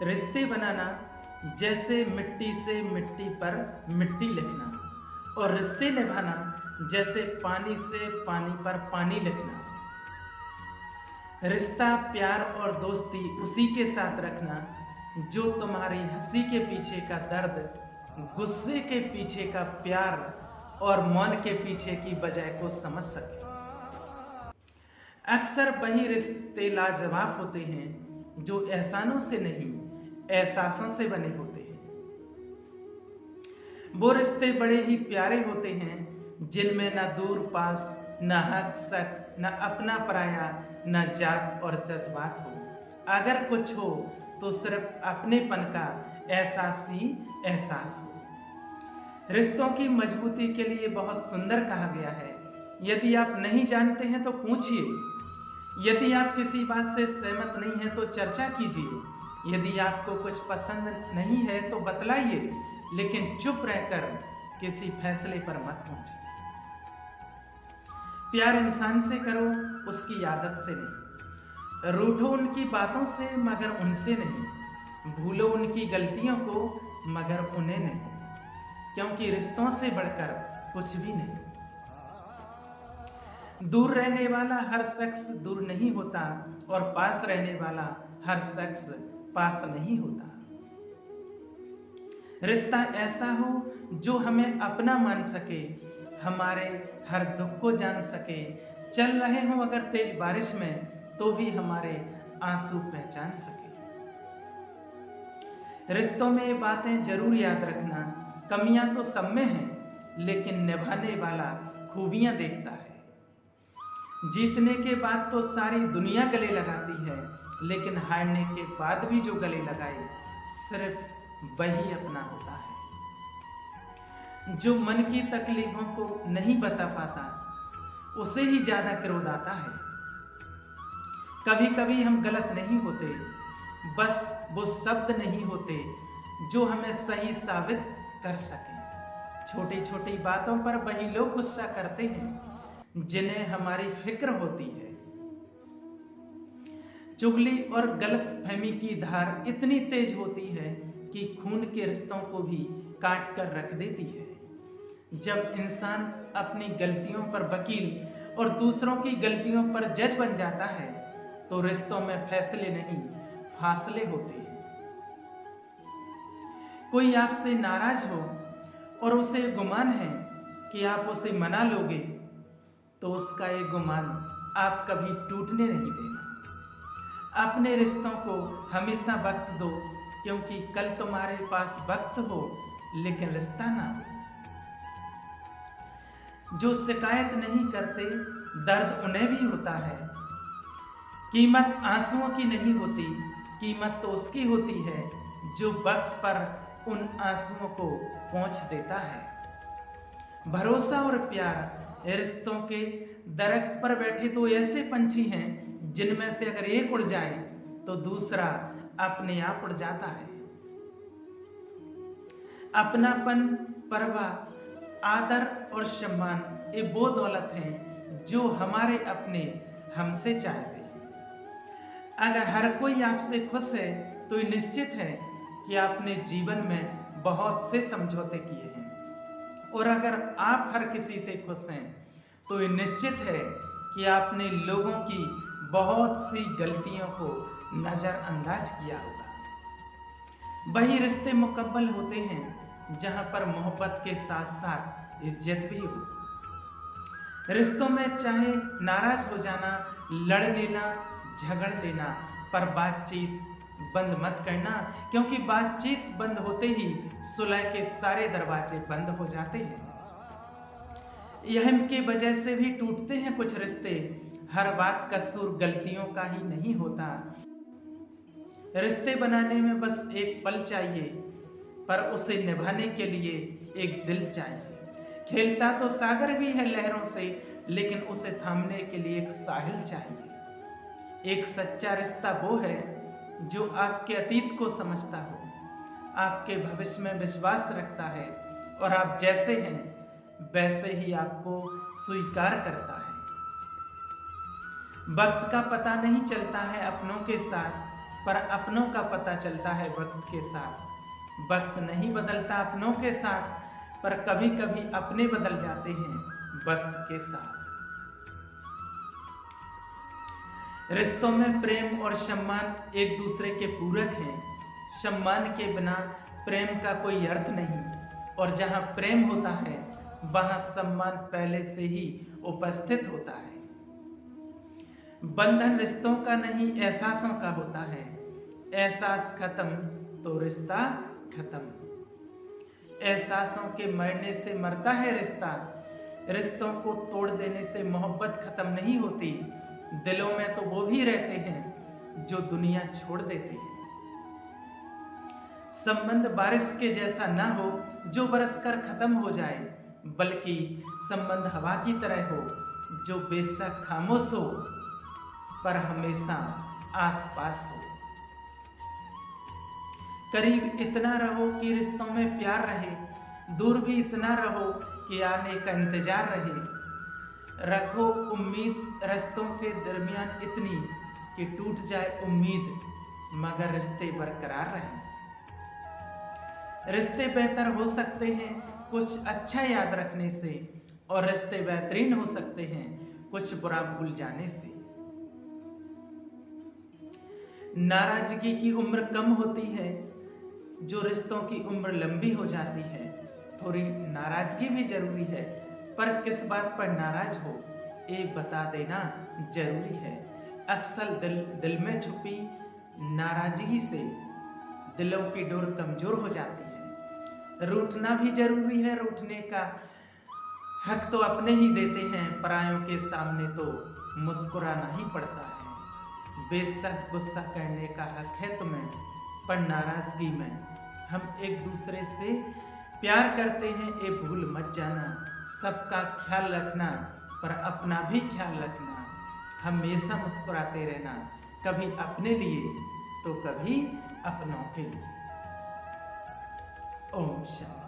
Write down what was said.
रिश्ते बनाना जैसे मिट्टी से मिट्टी पर मिट्टी लिखना, और रिश्ते निभाना जैसे पानी से पानी पर पानी लिखना। रिश्ता, प्यार और दोस्ती उसी के साथ रखना जो तुम्हारी हंसी के पीछे का दर्द, गुस्से के पीछे का प्यार और मौन के पीछे की वजह को समझ सके। अक्सर वही रिश्ते लाजवाब होते हैं जो एहसानों से नहीं, एहसासों से बने होते हैं। वो रिश्ते बड़े ही प्यारे होते हैं जिनमें न दूर पास, न हक सक, न अपना पराया, न जात और जज्बात हो। अगर कुछ हो तो सिर्फ अपनेपन का एहसास ही एहसास हो। रिश्तों की मजबूती के लिए बहुत सुंदर कहा गया है, यदि आप नहीं जानते हैं तो पूछिए, यदि आप किसी बात से सहमत नहीं हैं तो चर्चा कीजिए, यदि आपको कुछ पसंद नहीं है तो बतलाइए, लेकिन चुप रहकर किसी फैसले पर मत पहुंचिए। प्यार इंसान से करो, उसकी आदत से नहीं। रूठो उनकी बातों से मगर उनसे नहीं। भूलो उनकी गलतियों को मगर उन्हें नहीं, क्योंकि रिश्तों से बढ़कर कुछ भी नहीं। दूर रहने वाला हर शख्स दूर नहीं होता और पास रहने वाला हर शख्स पास नहीं होता। रिश्ता ऐसा हो जो हमें अपना मान सके, हमारे हर दुख को जान सके। चल रहे हों अगर तेज बारिश में तो भी हमारे आंसू पहचान सके। रिश्तों में ये बातें जरूर याद रखना, कमियां तो सब में हैं, लेकिन निभाने वाला खूबियां देखता है। जीतने के बाद तो सारी दुनिया गले लगाती है, लेकिन हारने के बाद भी जो गले लगाए सिर्फ वही अपना होता है। जो मन की तकलीफों को नहीं बता पाता उसे ही ज्यादा क्रोध आता है। कभी कभी हम गलत नहीं होते, बस वो शब्द नहीं होते जो हमें सही साबित कर सके। छोटी छोटी बातों पर वही लोग गुस्सा करते हैं जिन्हें हमारी फिक्र होती है। चुगली और गलतफहमी की धार इतनी तेज होती है कि खून के रिश्तों को भी काट कर रख देती है। जब इंसान अपनी गलतियों पर वकील और दूसरों की गलतियों पर जज बन जाता है तो रिश्तों में फैसले नहीं, फासले होते हैं। कोई आपसे नाराज हो और उसे गुमान है कि आप उसे मना लोगे, तो उसका ये गुमान आप कभी टूटने नहीं देना। अपने रिश्तों को हमेशा वक्त दो, क्योंकि कल तुम्हारे पास वक्त हो लेकिन रिश्ता ना हो। जो शिकायत नहीं करते दर्द उन्हें भी होता है। कीमत आंसुओं की नहीं होती, कीमत तो उसकी होती है जो वक्त पर उन आंसुओं को पोंछ देता है। भरोसा और प्यार रिश्तों के दरख्त पर बैठे तो ऐसे पंछी हैं जिनमें से अगर एक उड़ जाए तो दूसरा अपने आप उड़ जाता है। अपनापन, परवाह, आदर और सम्मान ये वो दौलत हैं जो हमारे अपने हमसे चाहते हैं। अगर हर कोई आपसे खुश है तो ये निश्चित है कि आपने जीवन में बहुत से समझौते किए हैं, और अगर आप हर किसी से खुश हैं तो ये निश्चित है कि आपने लोगों की बहुत सी गलतियों को नजरअंदाज किया होगा। वही रिश्ते मुकम्मल होते हैं जहां पर मोहब्बत के साथ साथ इज्जत भी हो। रिश्तों में चाहे नाराज हो जाना, लड़ लेना, झगड़ लेना, पर बातचीत बंद मत करना, क्योंकि बातचीत बंद होते ही सुलह के सारे दरवाजे बंद हो जाते हैं। यह की वजह से भी टूटते हैं कुछ रिश्ते। हर बात कसूर गलतियों का ही नहीं होता। रिश्ते बनाने में बस एक पल चाहिए, पर उसे निभाने के लिए एक दिल चाहिए। खेलता तो सागर भी है लहरों से, लेकिन उसे थामने के लिए एक साहिल चाहिए। एक सच्चा रिश्ता वो है जो आपके अतीत को समझता हो, आपके भविष्य में विश्वास रखता है, और आप जैसे हैं वैसे ही आपको स्वीकार करता है। वक्त का पता नहीं चलता है अपनों के साथ, पर अपनों का पता चलता है वक्त के साथ। वक्त नहीं बदलता अपनों के साथ, पर कभी कभी अपने बदल जाते हैं वक्त के साथ। रिश्तों में प्रेम और सम्मान एक दूसरे के पूरक हैं। सम्मान के बिना प्रेम का कोई अर्थ नहीं, और जहाँ प्रेम होता है वहाँ सम्मान पहले से ही उपस्थित होता है। बंधन रिश्तों का नहीं, एहसासों का होता है। एहसास खत्म तो रिश्ता खत्म। एहसासों के मरने से मरता है रिश्ता। रिश्तों को तोड़ देने से मोहब्बत खत्म नहीं होती। दिलों में तो वो भी रहते हैं जो दुनिया छोड़ देते हैं। संबंध बारिश के जैसा ना हो जो बरसकर खत्म हो जाए, बल्कि संबंध हवा की तरह हो जो बेशक खामोश हो पर हमेशा आसपास हो। करीब इतना रहो कि रिश्तों में प्यार रहे, दूर भी इतना रहो कि आने का इंतजार रहे। रखो उम्मीद रिश्तों के दरमियान इतनी कि टूट जाए उम्मीद मगर रिश्ते बरकरार रहें। रिश्ते बेहतर हो सकते हैं कुछ अच्छा याद रखने से, और रिश्ते बेहतरीन हो सकते हैं कुछ बुरा भूल जाने से। नाराजगी की उम्र कम होती है, जो रिश्तों की उम्र लंबी हो जाती है। थोड़ी नाराजगी भी जरूरी है, पर किस बात पर नाराज हो ये बता देना जरूरी है। अक्सर दिल में छुपी नाराजगी से दिलों की डोर कमजोर हो जाती है। रूठना भी जरूरी है, रूठने का हक तो अपने ही देते हैं, परायों के सामने तो मुस्कुराना ही पड़ता है। बेशक गुस्सा करने का हक है तुम्हें, पर नाराजगी में हम एक दूसरे से प्यार करते हैं, ये भूल मत जाना। सबका ख्याल रखना पर अपना भी ख्याल रखना। हमेशा मुस्कुराते रहना, कभी अपने लिए तो कभी अपनों के लिए। ओम शांति।